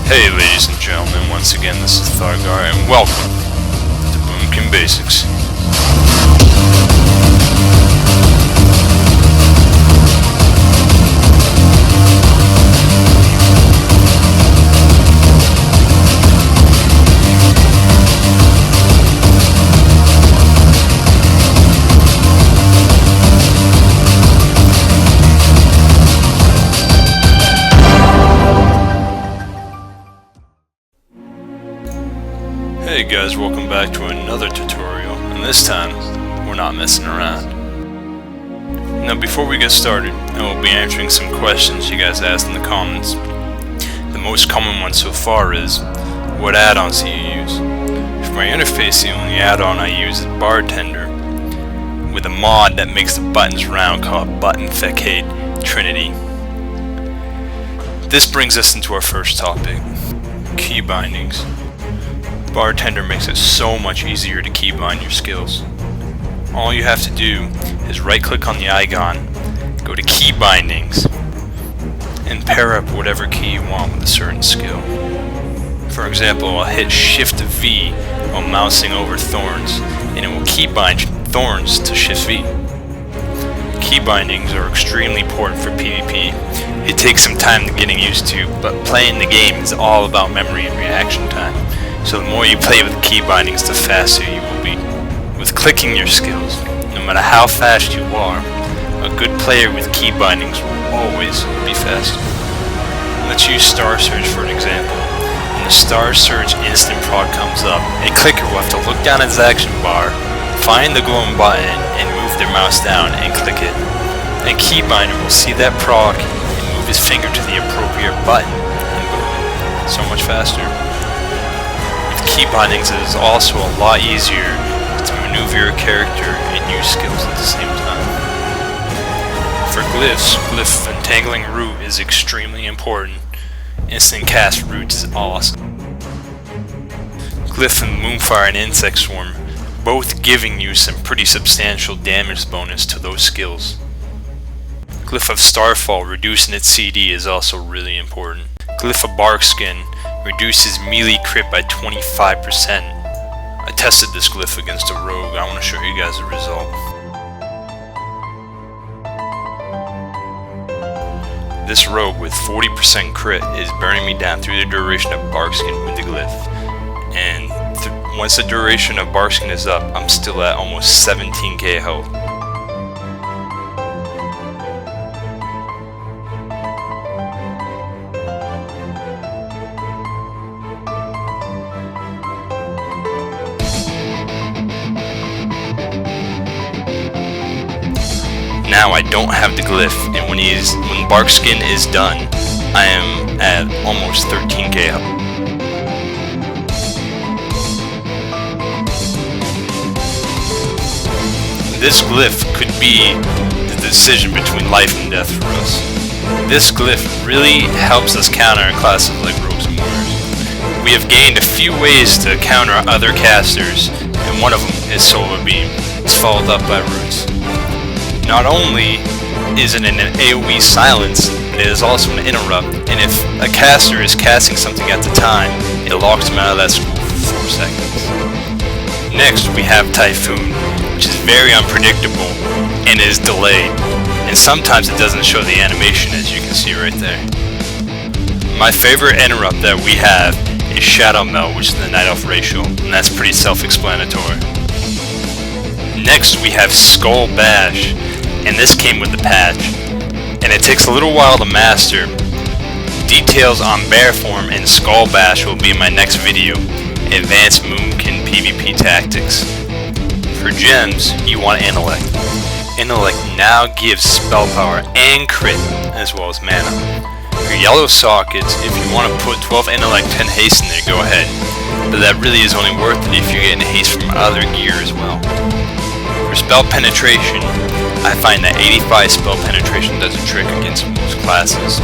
Hey ladies and gentlemen, once again this is Thargar and welcome to Boomkin Basics. Hey guys, welcome back to another tutorial, and this time, we're not messing around. Now before we get started, I will be answering some questions you guys asked in the comments. The most common one so far is, what add-ons do you use? For my interface, the only add-on I use is Bartender, with a mod that makes the buttons round called Button Fecate Trinity. This brings us into our first topic, key bindings. Bartender makes it so much easier to keybind your skills. All you have to do is right click on the icon, go to key bindings, and pair up whatever key you want with a certain skill. For example, I'll hit Shift V while mousing over thorns, and it will keybind thorns to Shift V. Key bindings are extremely important for PvP. It takes some time getting used to, but playing the game is all about memory and reaction time. So the more you play with key bindings, the faster you will be. With clicking your skills, no matter how fast you are, a good player with key bindings will always be faster. Let's use Star Search for an example. When the Star Search instant prod comes up, a clicker will have to look down at his action bar, find the glowing button, and move their mouse down and click it. A keybinder will see that proc and move his finger to the appropriate button, and boom, so much faster. Key bindings, it is also a lot easier to maneuver your character and use skills at the same time. For glyphs, glyph entangling root is extremely important. Instant cast roots is awesome. Glyph and Moonfire and Insect Swarm, both giving you some pretty substantial damage bonus to those skills. Glyph of Starfall reducing its CD is also really important. Glyph of Barkskin reduces melee crit by 25%. I tested this glyph against a rogue. I want to show you guys the result. This rogue with 40% crit is burning me down through the duration of Barkskin with the glyph. And once the duration of Barkskin is up, I'm still at almost 17k health. Now I don't have the glyph, and when Barkskin is done, I am at almost 13k health. This glyph could be the decision between life and death for us. This glyph really helps us counter classes like rogues and warriors. We have gained a few ways to counter other casters, and one of them is Solar Beam. It's followed up by Roots. Not only is it an AoE silence, it is also an interrupt, and if a caster is casting something at the time, it locks them out of that school for 4 seconds. Next, we have Typhoon, which is very unpredictable and is delayed, and sometimes it doesn't show the animation, as you can see right there. My favorite interrupt that we have is Shadow Melt, which is the Night Elf ratio, and that's pretty self-explanatory. Next, we have Skull Bash, and this came with the patch, and it takes a little while to master. Details on Bear Form and Skull Bash will be in my next video, Advanced Boomkin PvP Tactics. For gems, you want Intellect. Intellect now gives spell power and crit, as well as mana. For yellow sockets, if you want to put 12 Intellect, 10 haste in there, go ahead, but that really is only worth it if you're getting haste from other gear as well. For spell penetration, I find that 85 spell penetration does a trick against most classes.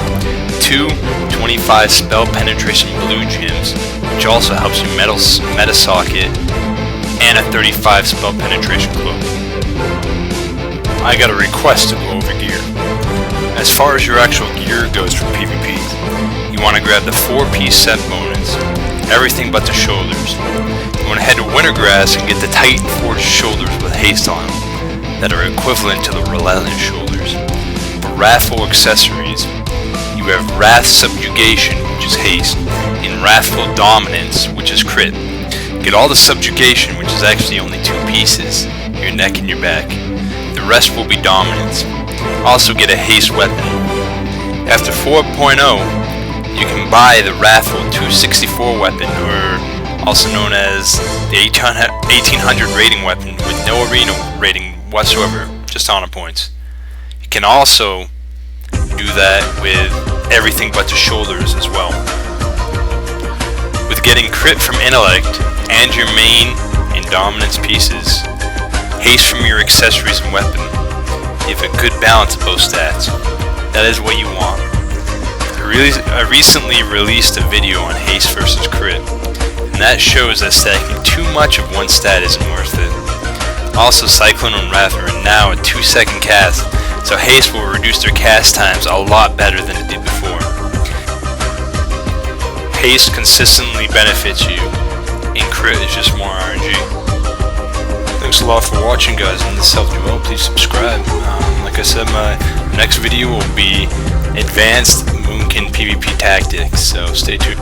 2 25 spell penetration blue gems, which also helps you meta socket, and a 35 spell penetration cloak. I got a request to go over gear. As far as your actual gear goes for PvP, you want to grab the 4-piece set bonus, everything but the shoulders. You want to head to Wintergrass and get the Titan Forged shoulders with haste on them, that are equivalent to the Relentless shoulders. For Wrathful accessories, you have Wrath Subjugation, which is haste, and Wrathful Dominance, which is crit. Get all the Subjugation, which is actually only 2 pieces, your neck and your back. The rest will be Dominance. Also get a haste weapon. After 4.0, you can buy the Wrathful 264 weapon, or also known as the 1800 rating weapon with no arena rating whatsoever, just honor points. You can also do that with everything but the shoulders as well. With getting crit from intellect and your main and dominance pieces, haste from your accessories and weapon, you have a good balance of both stats. That is what you want. I recently released a video on haste versus crit, and that shows that stacking too much of one stat isn't worth it. Also, Cyclone and Wrath are now a 2-second cast, so haste will reduce their cast times a lot better than it did before. Haste consistently benefits you, and crit is just more RNG. Thanks a lot for watching, guys, and this helped you out, please subscribe. Like I said, my next video will be Advanced Boomkin PvP Tactics, so stay tuned.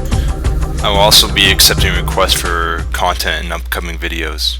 I will also be accepting requests for content in upcoming videos.